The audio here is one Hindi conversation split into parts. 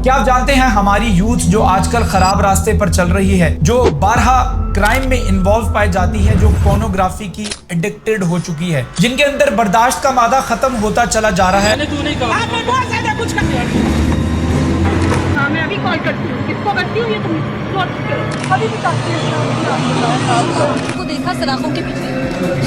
क्या आप जानते हैं हमारी यूथ जो आजकल खराब रास्ते पर चल रही है, जो बारहा क्राइम में इन्वॉल्व पाई जाती है, जो पोर्नोग्राफी की एडिक्टेड हो चुकी है, जिनके अंदर बर्दाश्त का मादा खत्म होता चला जा रहा है। मैं अभी कॉल करती हूँ, किसको करती हूँ ये तुम अभी भी करती हूँ। देखा सलाखों के पीछे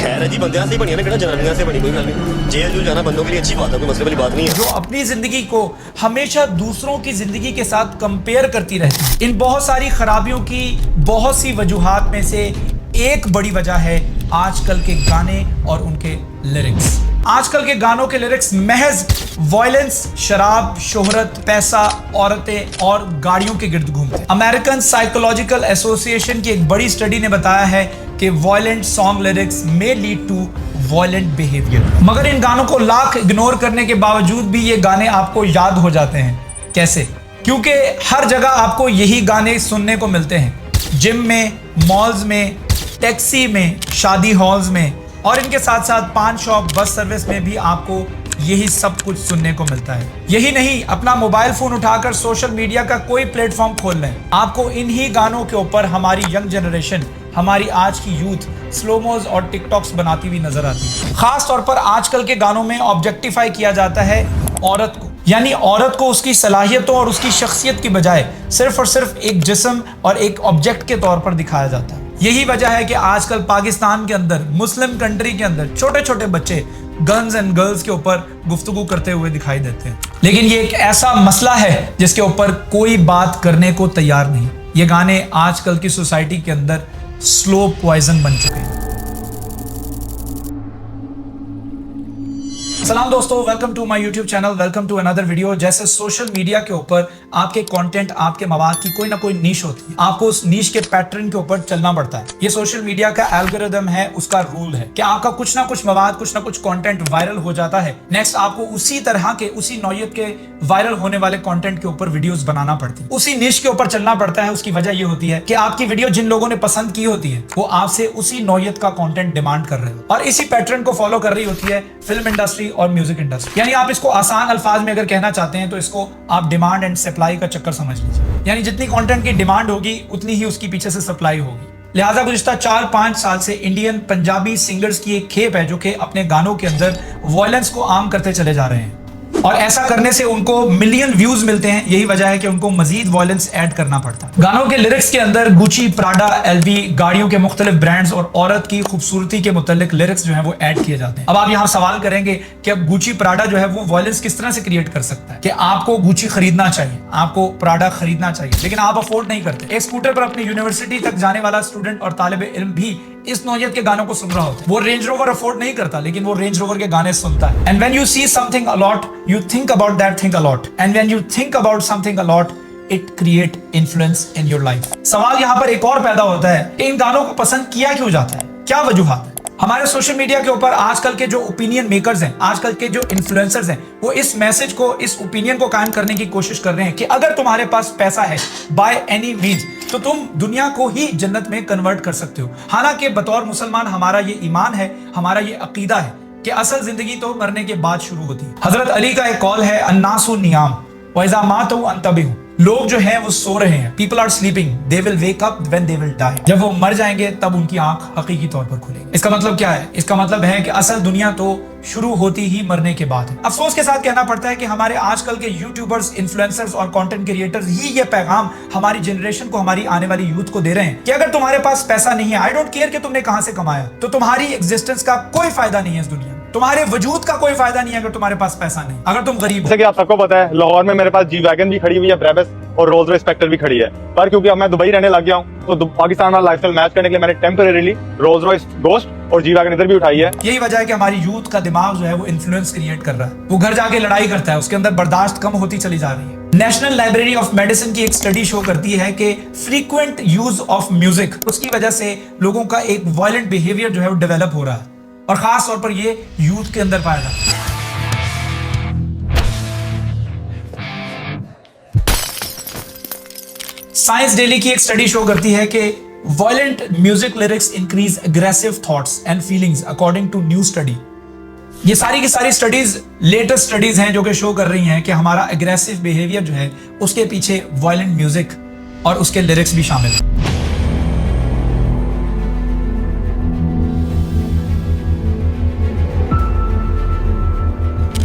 खैर है जी, बंदियां से बनी है ना, कितना जनानियां से बनी, कोई गल नहीं। जेल जूल जाना बंदों के लिए अच्छी बात है, कोई मसले वाली बात नहीं है। जो अपनी जिंदगी को हमेशा दूसरों की जिंदगी के साथ कंपेयर करती रहती है। इन बहुत सारी खराबियों की बहुत सी वजूहात में से एक बड़ी वजह है आजकल के गाने और उनके लिरिक्स। आजकल के गानों के लिरिक्स महज वायलेंस, शराब, शोहरत, पैसा, औरतें और गाड़ियों के गिर्द घूमते हैं। अमेरिकन साइकोलॉजिकल एसोसिएशन की एक बड़ी स्टडी ने बताया है कि violent song lyrics may lead to violent behaviour. मगर इन गानों को लाख इग्नोर करने के बावजूद भी ये गाने आपको याद हो जाते हैं। कैसे? क्योंकि हर जगह आपको यही गाने सुनने को मिलते हैं। जिम में, मॉल्स में, टैक्सी में, शादी हॉल्स में और इनके साथ साथ पान शॉप, बस सर्विस में भी आपको यही सब कुछ सुनने को मिलता है। यही नहीं, अपना मोबाइल फोन उठाकर सोशल मीडिया का कोई प्लेटफॉर्म खोल लें, आपको इन्हीं गानों के ऊपर हमारी यंग जनरेशन, हमारी आज की यूथ स्लोमोज और टिकटॉक्स बनाती हुई नजर आती है। खास तौर पर आजकल के गानों में ऑब्जेक्टिफाई किया जाता है औरत को, यानी औरत को उसकी सलाहियतों और उसकी शख्सियत की बजाय सिर्फ और सिर्फ एक जिस्म और एक ऑब्जेक्ट के तौर पर दिखाया जाता है। यही वजह है कि आजकल पाकिस्तान के अंदर, मुस्लिम कंट्री के अंदर छोटे छोटे बच्चे गन्स एंड गर्ल्स के ऊपर गुफ्तगू करते हुए दिखाई देते हैं। लेकिन ये एक ऐसा मसला है जिसके ऊपर कोई बात करने को तैयार नहीं। ये गाने आजकल की सोसाइटी के अंदर स्लो पॉइजन बन चुके हैं। सलाम दोस्तों, welcome to my YouTube channel, welcome to another video. जैसे सोशल मीडिया के ऊपर आपके कंटेंट, आपके मवाद की कोई ना कोई नीश होती है, आपको उस नीश के पैटर्न के ऊपर चलना पड़ता है। ये सोशल मीडिया का एल्गोरिदम है, उसका रूल है कि आपका कुछ ना कुछ मवाद, कुछ ना कुछ कंटेंट वायरल हो जाता है। नेक्स्ट आपको उसी तरह के, उसी नौयत के वायरल होने वाले कंटेंट के ऊपर वीडियोस बनाना पड़ती है, उसी निश के ऊपर चलना पड़ता है। उसकी वजह ये होती है कि आपकी वीडियो जिन लोगों ने पसंद की होती है वो आपसे उसी नौयत का कंटेंट डिमांड कर रहे हो और इसी पैटर्न को फॉलो कर रही होती है फिल्म इंडस्ट्री और म्यूजिक इंडस्ट्री। यानी आप इसको आसान अल्फाज में अगर कहना चाहते हैं तो इसको आप डिमांड एंड सप्लाई का चक्कर समझ लीजिए। यानी जितनी कंटेंट की डिमांड होगी उतनी ही उसकी पीछे से सप्लाई होगी। लिहाजा गुज़िश्ता 4-5 साल से इंडियन पंजाबी सिंगर्स की एक खेप है जो कि अपने गानों के अंदर वायलेंस को आम करते चले जा रहे हैं और ऐसा करने से उनको मिलियन व्यूज मिलते हैं। यही वजह है कि उनको मजीद वायलेंस ऐड करना पड़ता है। गानों के लिरिक्स के अंदर गुची, प्राडा, एलवी, गाड़ियों के मुख्तलिफ ब्रांड्स और औरत की खूबसूरती के मुतालिक लिरिक्स जो है वो ऐड किए जाते हैं। अब आप यहाँ सवाल करेंगे कि अब गुची, प्राडा जो है वो वायलेंस किस तरह से क्रिएट कर सकता है कि आपको गुची खरीदना चाहिए, आपको प्राडा खरीदना चाहिए, लेकिन आप अफोर्ड नहीं करते। एक स्कूटर पर अपनी यूनिवर्सिटी तक जाने वाला स्टूडेंट और तालिब इल्म भी इस नौयत के गानों को सुन रहा होता है। वो रेंज रोवर अफोर्ड नहीं करता लेकिन वो रेंज रोवर के गाने सुनता है। And when you see something a lot, you think about that thing a lot, and when you think about something a lot, it create influence in your life. सवाल यहाँ पर एक और पैदा होता है कि इन गानों को पसंद किया क्यों जाता है, क्या वजूहात है? हमारे सोशल मीडिया के ऊपर आजकल के जो ओपिनियन मेकर्स हैं, आजकल के जो इन्फ्लुएंसर्स हैं, वो इस मैसेज को, इस ओपिनियन को कायम करने की कोशिश कर रहे हैं कि अगर तुम्हारे पास पैसा है बाय एनी मीन्स तो तुम दुनिया को ही जन्नत में कन्वर्ट कर सकते हो। हालांकि बतौर मुसलमान हमारा ये ईमान है, हमारा ये अकीदा है कि असल जिंदगी तो मरने के बाद शुरू होती है। हजरत अली का एक कौल है, अन्नासु नियाम व इज़ा मातू अंतबिहु। लोग जो हैं वो सो रहे हैं, people are sleeping, they will wake up when they will die. जब वो मर जाएंगे तब उनकी आंख हकीकी तौर पर खुलेगी। इसका मतलब क्या है? इसका मतलब है कि असल दुनिया तो शुरू होती ही मरने के बाद है। अफसोस के साथ कहना पड़ता है कि हमारे आजकल के यूट्यूबर्स, इन्फ्लुएंसर्स और कंटेंट क्रिएटर्स ही ये पैगाम हमारी जनरेशन को, हमारी आने वाली यूथ को दे रहे हैं कि अगर तुम्हारे पास पैसा नहीं है, आई डोंट केयर कि तुमने कहां से कमाया, तो तुम्हारी एग्जिस्टेंस का कोई फायदा नहीं है इस दुनिया में, तुम्हारे वजूद का कोई फायदा नहीं है अगर तुम्हारे पास पैसा नहीं, अगर तुम गरीब हो। जैसे कि आप सबको पता है, लाहौर में मेरे पास जी वैगन भी खड़ी हुई है, ब्रेबस और रोल्स रॉयस स्पेक्टर भी खड़ी है। पर क्योंकि अब मैं दुबई रहने लग गया हूँ तो पाकिस्तान वाला लाइफस्टाइल मैच करने के लिए मैंने टेम्परेरीली रोल्स रॉयस गोस्ट और जी वैगन इधर भी उठाई है। यही वजह है कि हमारी यूथ का दिमाग जो है वो इन्फ्लुएंस क्रिएट कर रहा है, वो घर जाके लड़ाई करता है, उसके अंदर बर्दाश्त कम होती चली जा रही है। नेशनल लाइब्रेरी ऑफ मेडिसिन की एक स्टडी शो करती है कि फ्रीक्वेंट यूज ऑफ म्यूजिक, उसकी वजह से लोगों का एक वायलेंट बिहेवियर जो है वो डेवलप हो रहा है और खास तौर पर ये यूथ के अंदर पाया जाता है। साइंस डेली की एक स्टडी शो करती है कि violent music lyrics increase aggressive thoughts and feelings according to new study. ये सारी की सारी स्टडीज लेटेस्ट स्टडीज हैं जो कि शो कर रही हैं कि हमारा एग्रेसिव बिहेवियर जो है उसके पीछे वायलेंट म्यूजिक और उसके लिरिक्स भी शामिल हैं।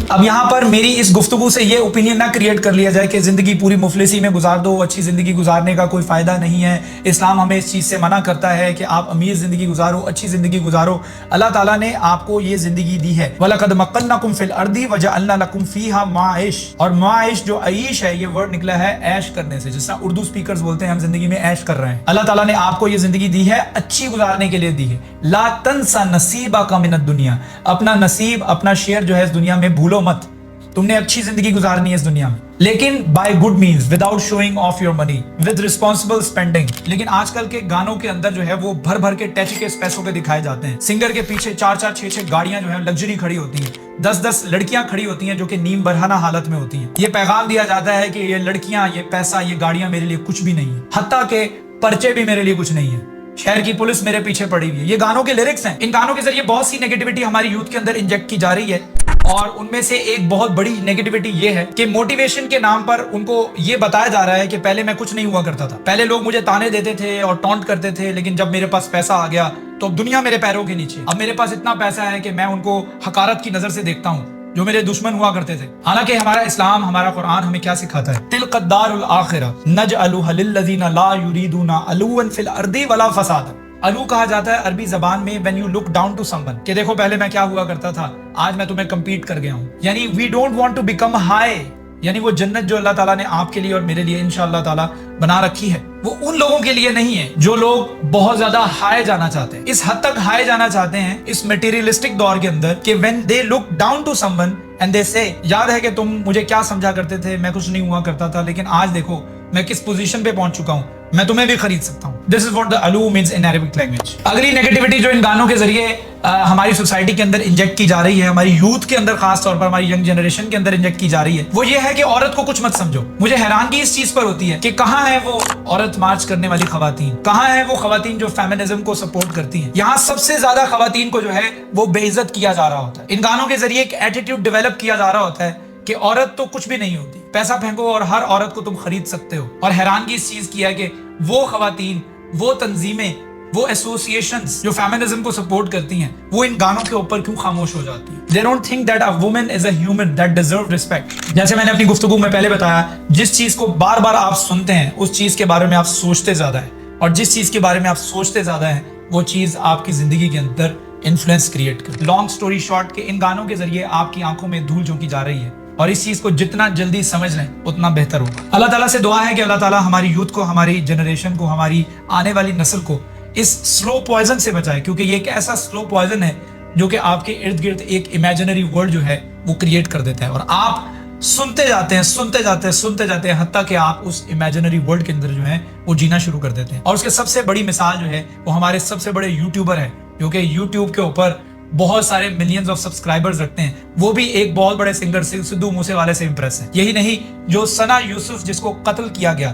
अब यहाँ पर मेरी इस गुफ्तगू से ये ओपिनियन ना क्रिएट कर लिया जाए कि जिंदगी पूरी मुफलिसी में गुजार दो, अच्छी जिंदगी गुजारने का कोई फायदा नहीं है। इस्लाम हमें इस चीज से मना करता है कि आप अमीर जिंदगी गुजारो, अच्छी जिंदगी गुजारो। अल्लाह ताला ने आपको ये जिंदगी दी है। वलक़द मक्कन्नाकुम फिल अर्दी वजअलना लकुम फीहा माइश, और माइश जो अईश है ये वर्ड निकला है ऐश करने से, जिसका उर्दू स्पीकर्स बोलते हैं हम जिंदगी में ऐश कर रहे हैं। अल्लाह ताला ने आपको ये जिंदगी दी है, अच्छी गुजारने के लिए दी है। ला तंसा नसीबका मिनद दुनिया, अपना नसीब अपना शेयर जो है इस दुनिया में भूलो मत। तुमने अच्छी जिंदगी गुजारनी है इस दुनिया में, लेकिन by good means, without showing off your money, with responsible spending. लेकिन आजकल के गानों के अंदर जो है वो भर भर के टच के पैसों पे दिखाए जाते हैं। सिंगर के पीछे 4-4, 6-6 गाड़ियां जो है लग्जरी खड़ी होती हैं, 10-10 लड़कियां खड़ी होती हैं जो कि नीम बरहाना हालत में होती हैं। ये पैगाम दिया जाता है कि ये लड़कियां, ये पैसा, ये गाड़ियां मेरे लिए कुछ भी नहीं है, हत्ता के पर्चे भी मेरे लिए कुछ नहीं है, शहर की पुलिस मेरे पीछे पड़ी हुई है। ये गानों के लिरिक्स हैं। इन गानों के जरिए बहुत सी नेगेटिविटी हमारी यूथ के अंदर इंजेक्ट की जा रही है, और उनमें से एक बहुत बड़ी नेगेटिविटी ये है कि मोटिवेशन के नाम पर उनको ये बताया जा रहा है कि पहले मैं कुछ नहीं हुआ करता था, पहले लोग मुझे ताने देते थे और टॉन्ट करते थे, लेकिन जब मेरे पास पैसा आ गया तो अब दुनिया मेरे पैरों के नीचे। अब मेरे पास इतना पैसा है कि मैं उनको हकारत की नजर से देखता हूँ जो मेरे दुश्मन हुआ करते थे। हालांकि हमारा इस्लाम, हमारा कुरान हमें क्या सिखाता है? तिल्क दारुल आखिरा नजअलुहा लिल्लज़ीना ला युरीदूना अलुवन फिल अर्दी वला फसाद। अलू कहा जाता है अरबी जबान में when you look down to someone, कि देखो पहले मैं क्या हुआ करता था, आज मैं तुम्हें कंपीट कर गया हूं। यानी we don't want to become high, यानी वो जन्नत जो अल्लाह ताला ने आपके लिए और मेरे लिए इंशाअल्लाह ताला बना रखी है, वो उन लोगों के लिए नहीं है जो लोग बहुत ज्यादा हाई जाना चाहते हैं। इस हद तक हाई जाना चाहते हैं इस मटेरियलिस्टिक दौर के अंदर कि when they look down to someone and they say, याद है कि तुम मुझे क्या समझा करते थे, मैं कुछ नहीं हुआ करता था, लेकिन आज देखो मैं किस पोजीशन पे पहुंच चुका हूं, मैं तुम्हें भी खरीद सकता हूं। दिस इज व्हाट द अलू मींस इन अरेबिक लैंग्वेज। अगली नेगेटिविटी जो इन गानों के जरिए हमारी सोसाइटी के अंदर इंजेक्ट की जा रही है, हमारी यूथ के अंदर, खास तौर पर हमारी यंग जनरेशन के अंदर इंजेक्ट की जा रही है, वो ये है कि औरत को कुछ मत समझो। मुझे हैरानगी इस चीज पर होती है कि कहां है वो औरत मार्च करने वाली खवातीन, कहां है वो खवातीन जो फेमिनिज्म को सपोर्ट करती हैं। यहाँ सबसे ज्यादा खवातीन को जो है वो बेइज्जत किया जा रहा होता है। इन गानों के जरिए एक एटीट्यूड डेवलप किया जा रहा होता है कि औरत तो कुछ भी नहीं होती, पैसा फेंको और हर औरत को तुम खरीद सकते हो। और हैरानगी इस चीज की है कि वो खवातीन, वो तंजीमें, वो एसोसिएशंस जो फेमिनिज्म को सपोर्ट करती हैं, वो इन गानों के ऊपर क्यों खामोश हो जाती है? They don't think that a woman is a human that deserve respect। जैसे मैंने अपनी गुफ्तगू में पहले बताया, जिस चीज को बार बार आप सुनते हैं उस चीज के बारे में आप सोचते ज्यादा है, और जिस चीज के बारे में आप सोचते ज्यादा है वो चीज आपकी जिंदगी के अंदर इन्फ्लुएंस क्रिएट करती है। लॉन्ग स्टोरी शॉर्ट के इन गानों के जरिए आपकी आंखों में धूल झोंकी जा रही है, और इस चीज को जितना जल्दी समझ लें उतना बेहतर होगा। अल्लाह ताला से दुआ है कि अल्लाह ताला हमारी यूथ को, हमारी जनरेशन को, हमारी आने वाली नस्ल को इस स्लो पॉइजन से बचाए, क्योंकि ये एक ऐसा स्लो पॉइजन है जो कि आपके इर्द गिर्द एक इमेजिनरी वर्ल्ड जो है वो क्रिएट कर देता है, और आप सुनते जाते हैं, सुनते जाते हैं, सुनते जाते हैं, हत्ता कि आप उस इमेजिनरी वर्ल्ड के अंदर जो है वो जीना शुरू कर देते हैं। और उसके सबसे बड़ी मिसाल जो है वो हमारे सबसे बड़े यूट्यूबर है, जो कि यूट्यूब के ऊपर बहुत सारे मिलियंस ऑफ सब्सक्राइबर्स रखते हैं। वो भी एक बहुत बड़े सिंगर सिद्धू मूसेवाले से इंप्रेस है। यही नहीं, जो सना यूसुफ जिसको कत्ल किया गया,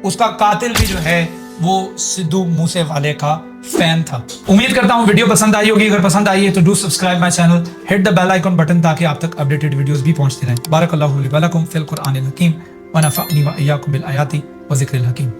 उसका कातिल भी जो है वो सिद्धू मूसेवाले का फैन था। उम्मीद करता हूं वीडियो पसंद आई होगी। अगर पसंद आई है तो do subscribe my channel, hit the bell icon button, ताकि आप तक अपडेटेड वीडियोस भी पहुंचते रहें। बारकल्लाहु ली व लकुम फिल कुरआनिल हकीम व नफ़अनी व इय्याकुम बिल आयाति व ज़िक्रिल हकीम।